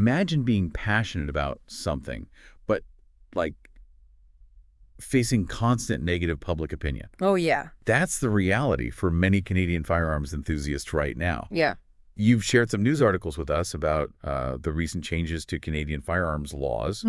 imagine being passionate about something, but like facing constant negative public opinion. Oh, yeah. That's the reality for many Canadian firearms enthusiasts right now. Yeah. You've shared some news articles with us about the recent changes to Canadian firearms laws,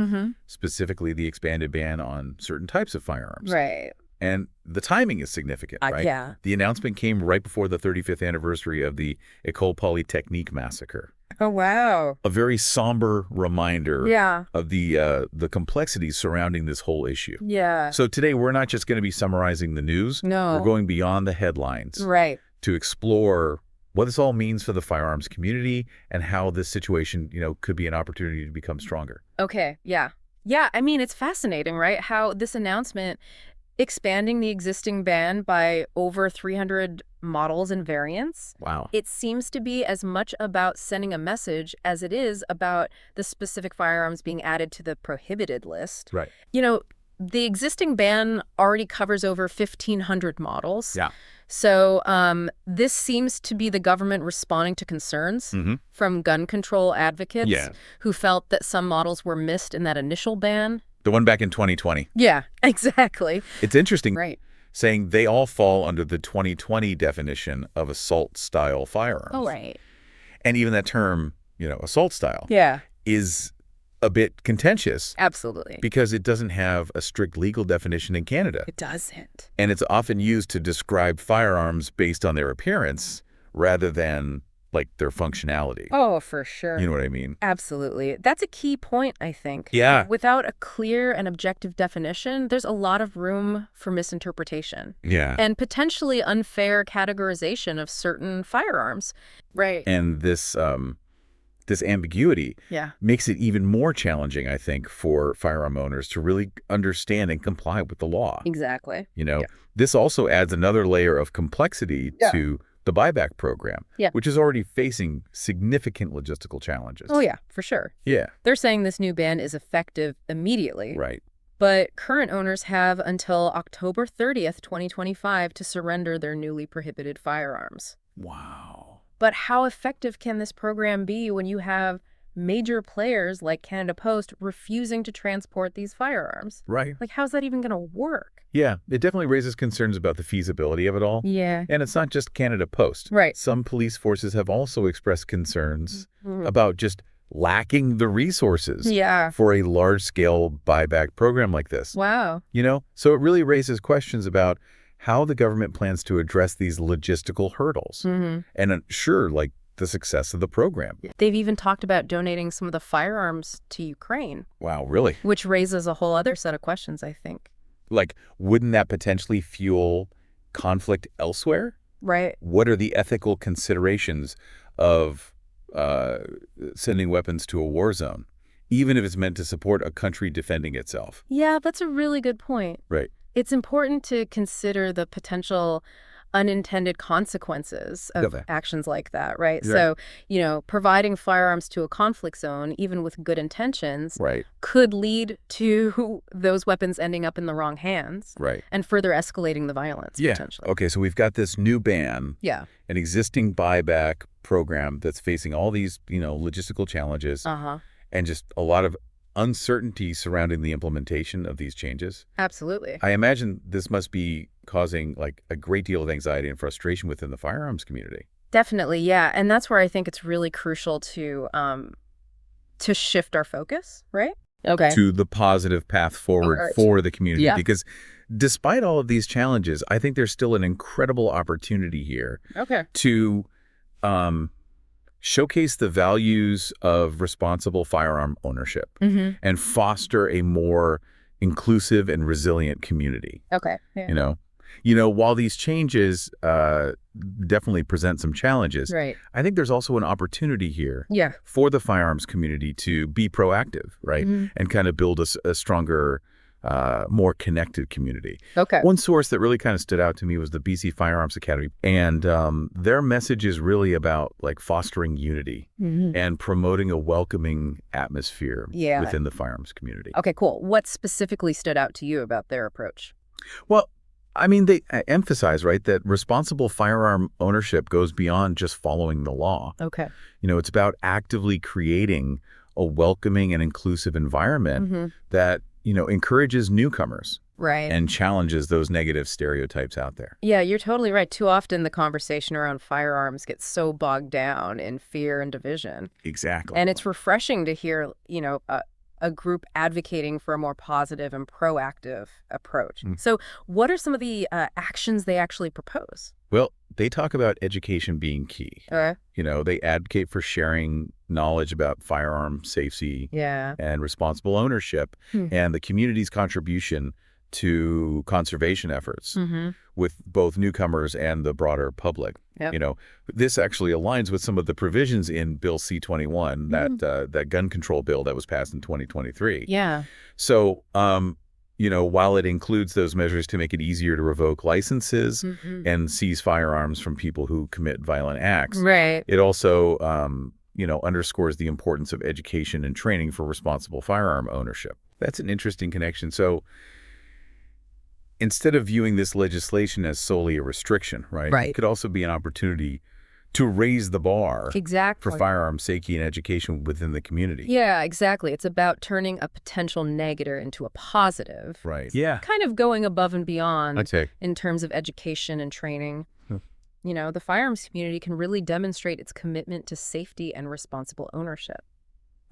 specifically the expanded ban on certain types of firearms. Right. And the timing is significant, right? Yeah. The announcement came right before the 35th anniversary of the Ecole Polytechnique massacre. Oh, wow. A very somber reminder Yeah. of the complexities surrounding this whole issue. Yeah. So today we're not just going to be summarizing the news. No. We're going beyond the headlines. Right. To explore what this all means for the firearms community and how this situation, could be an opportunity to become stronger. Okay. Yeah. Yeah. I mean, it's fascinating, right? How this announcement expanding the existing ban by over 300 models and variants. Wow. It seems to be as much about sending a message as it is about the specific firearms being added to the prohibited list. Right. The existing ban already covers over 1,500 models. Yeah. So this seems to be the government responding to concerns from gun control advocates who felt that some models were missed in that initial ban. The one back in 2020. Yeah, exactly. It's interesting, Right. saying they all fall under the 2020 definition of assault-style firearms. Oh, right. And even that term, assault style, Yeah. is a bit contentious. Absolutely. Because it doesn't have a strict legal definition in Canada. It doesn't. And it's often used to describe firearms based on their appearance rather than, like, their functionality. Oh, for sure. You know what I mean? Absolutely. That's a key point, I think. Yeah. Without a clear and objective definition, there's a lot of room for misinterpretation. Yeah. And potentially unfair categorization of certain firearms. Right. And this ambiguity makes it even more challenging, I think, for firearm owners to really understand and comply with the law. Exactly. This also adds another layer of complexity to the buyback program, which is already facing significant logistical challenges. Oh, yeah, for sure. Yeah. They're saying this new ban is effective immediately. Right. But current owners have until October 30th, 2025 to surrender their newly prohibited firearms. Wow. But how effective can this program be when you have major players like Canada Post refusing to transport these firearms? Right. Like, how's that even going to work? Yeah, it definitely raises concerns about the feasibility of it all. Yeah. And it's not just Canada Post. Right. Some police forces have also expressed concerns about just lacking the resources for a large-scale buyback program like this. Wow. So it really raises questions about how the government plans to address these logistical hurdles and ensure, the success of the program. They've even talked about donating some of the firearms to Ukraine. Wow, really? Which raises a whole other set of questions, I think. Wouldn't that potentially fuel conflict elsewhere? Right. What are the ethical considerations of sending weapons to a war zone, even if it's meant to support a country defending itself? Yeah, that's a really good point. Right. It's important to consider the potential unintended consequences of actions like that, right? So, providing firearms to a conflict zone, even with good intentions, could lead to those weapons ending up in the wrong hands and further escalating the violence, potentially. Okay, so we've got this new ban, an existing buyback program that's facing all these, logistical challenges and just a lot of uncertainty surrounding the implementation of these changes. Absolutely. I imagine this must be causing a great deal of anxiety and frustration within the firearms community. Definitely, yeah. And that's where I think it's really crucial to shift our focus, right? Okay. To the positive path forward for the community. Because despite all of these challenges, I think there's still an incredible opportunity here to showcase the values of responsible firearm ownership and foster a more inclusive and resilient community. Okay. Yeah. While these changes definitely present some challenges, I think there's also an opportunity here for the firearms community to be proactive, right? And kind of build a stronger, more connected community. Okay. One source that really kind of stood out to me was the BC Firearms Academy. And their message is really about fostering unity and promoting a welcoming atmosphere within the firearms community. Okay, cool. What specifically stood out to you about their approach? Well, I mean, they emphasize, that responsible firearm ownership goes beyond just following the law. Okay. It's about actively creating a welcoming and inclusive environment that, encourages newcomers. Right. And challenges those negative stereotypes out there. Yeah, you're totally right. Too often the conversation around firearms gets so bogged down in fear and division. Exactly. And it's refreshing to hear, a group advocating for a more positive and proactive approach. So what are some of the actions they actually propose? Well, they talk about education being key. Okay. They advocate for sharing knowledge about firearm safety and responsible ownership and the community's contribution to conservation efforts with both newcomers and the broader public. Yep. This actually aligns with some of the provisions in Bill C-21, that gun control bill that was passed in 2023. Yeah. So, while it includes those measures to make it easier to revoke licenses and seize firearms from people who commit violent acts, right, it also, underscores the importance of education and training for responsible firearm ownership. That's an interesting connection. So, instead of viewing this legislation as solely a restriction, right? It could also be an opportunity to raise the bar for firearm safety and education within the community. Yeah, exactly. It's about turning a potential negative into a positive. Right. Yeah. Kind of going above and beyond in terms of education and training. The firearms community can really demonstrate its commitment to safety and responsible ownership.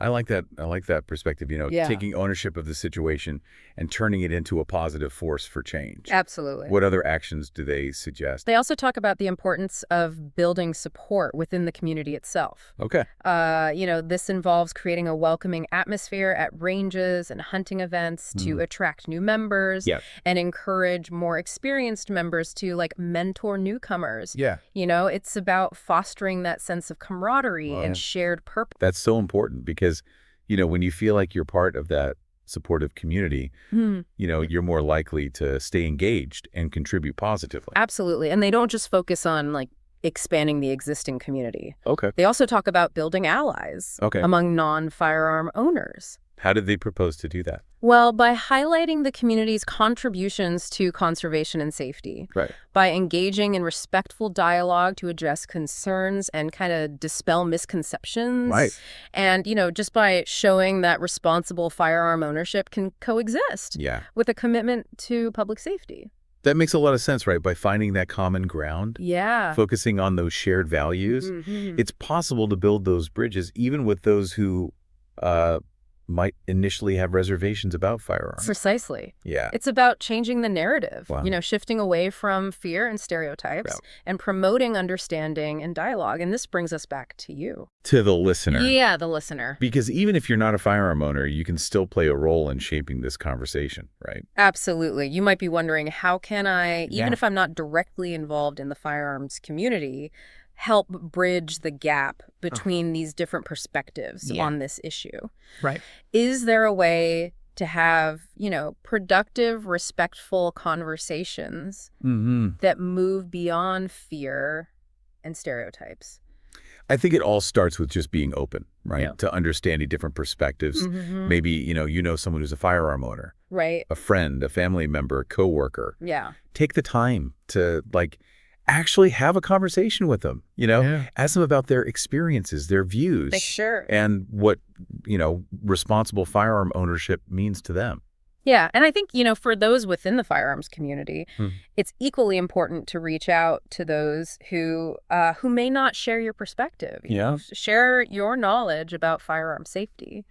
I like that perspective, taking ownership of the situation and turning it into a positive force for change. Absolutely. What other actions do they suggest? They also talk about the importance of building support within the community itself. Okay. This involves creating a welcoming atmosphere at ranges and hunting events to attract new members and encourage more experienced members to mentor newcomers. Yeah. It's about fostering that sense of camaraderie and shared purpose. That's so important because when you feel like you're part of that supportive community, you're more likely to stay engaged and contribute positively. Absolutely. And they don't just focus on expanding the existing community. Okay. They also talk about building allies among non-firearm owners. How did they propose to do that? Well, by highlighting the community's contributions to conservation and safety. Right. By engaging in respectful dialogue to address concerns and kind of dispel misconceptions. Right. And, just by showing that responsible firearm ownership can coexist with a commitment to public safety. That makes a lot of sense, right? By finding that common ground, focusing on those shared values, it's possible to build those bridges even with those who might initially have reservations about firearms. Precisely. Yeah. It's about changing the narrative, shifting away from fear and stereotypes and promoting understanding and dialogue. And this brings us back to you. To the listener. Yeah, the listener. Because even if you're not a firearm owner, you can still play a role in shaping this conversation, right? Absolutely. You might be wondering, how can I, even if I'm not directly involved in the firearms community, help bridge the gap between these different perspectives on this issue? Right. Is there a way to have, productive, respectful conversations that move beyond fear and stereotypes? I think it all starts with just being open, right? Yeah. To understanding different perspectives. Maybe, someone who's a firearm owner. Right. A friend, a family member, a coworker. Yeah. Take the time to, actually have a conversation with them, ask them about their experiences, their views. Sure. And what, responsible firearm ownership means to them. Yeah. And I think, for those within the firearms community, it's equally important to reach out to those who may not share your perspective. Share your knowledge about firearm safety.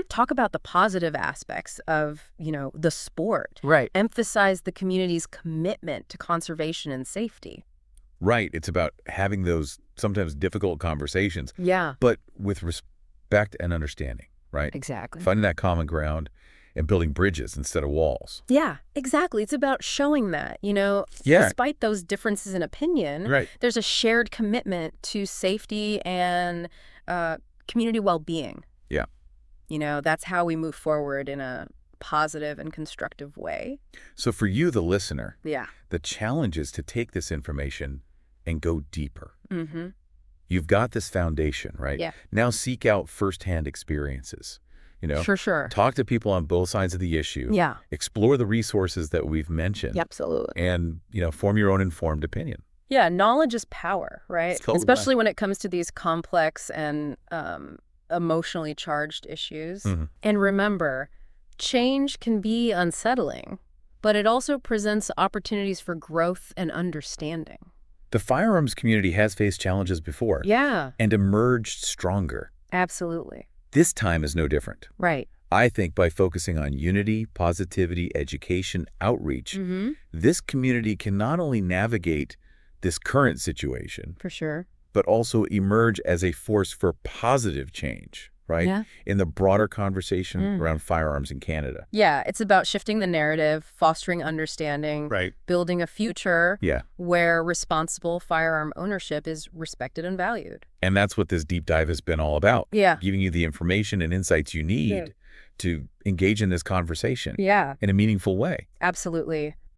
Talk about the positive aspects of, the sport. Right. Emphasize the community's commitment to conservation and safety. Right. It's about having those sometimes difficult conversations. Yeah. But with respect and understanding, right? Exactly. Finding that common ground and building bridges instead of walls. Yeah, exactly. It's about showing that, despite those differences in opinion, there's a shared commitment to safety and community well-being. Yeah. That's how we move forward in a positive and constructive way. So for you, the listener, the challenge is to take this information and go deeper. You've got this foundation, right? Yeah. Now seek out firsthand experiences. Sure. Talk to people on both sides of the issue. Yeah. Explore the resources that we've mentioned. Absolutely. And, form your own informed opinion. Yeah, knowledge is power, right? Totally. Especially when it comes to these complex and emotionally charged issues. And remember, change can be unsettling, but it also presents opportunities for growth and understanding. The firearms community has faced challenges before. Yeah. And emerged stronger. Absolutely. This time is no different. Right. I think by focusing on unity, positivity, education, outreach, this community can not only navigate this current situation, for sure, but also emerge as a force for positive change, right? Yeah. In the broader conversation around firearms in Canada. Yeah, it's about shifting the narrative, fostering understanding, building a future where responsible firearm ownership is respected and valued. And that's what this deep dive has been all about. Yeah. Giving you the information and insights you need to engage in this conversation in a meaningful way. Absolutely.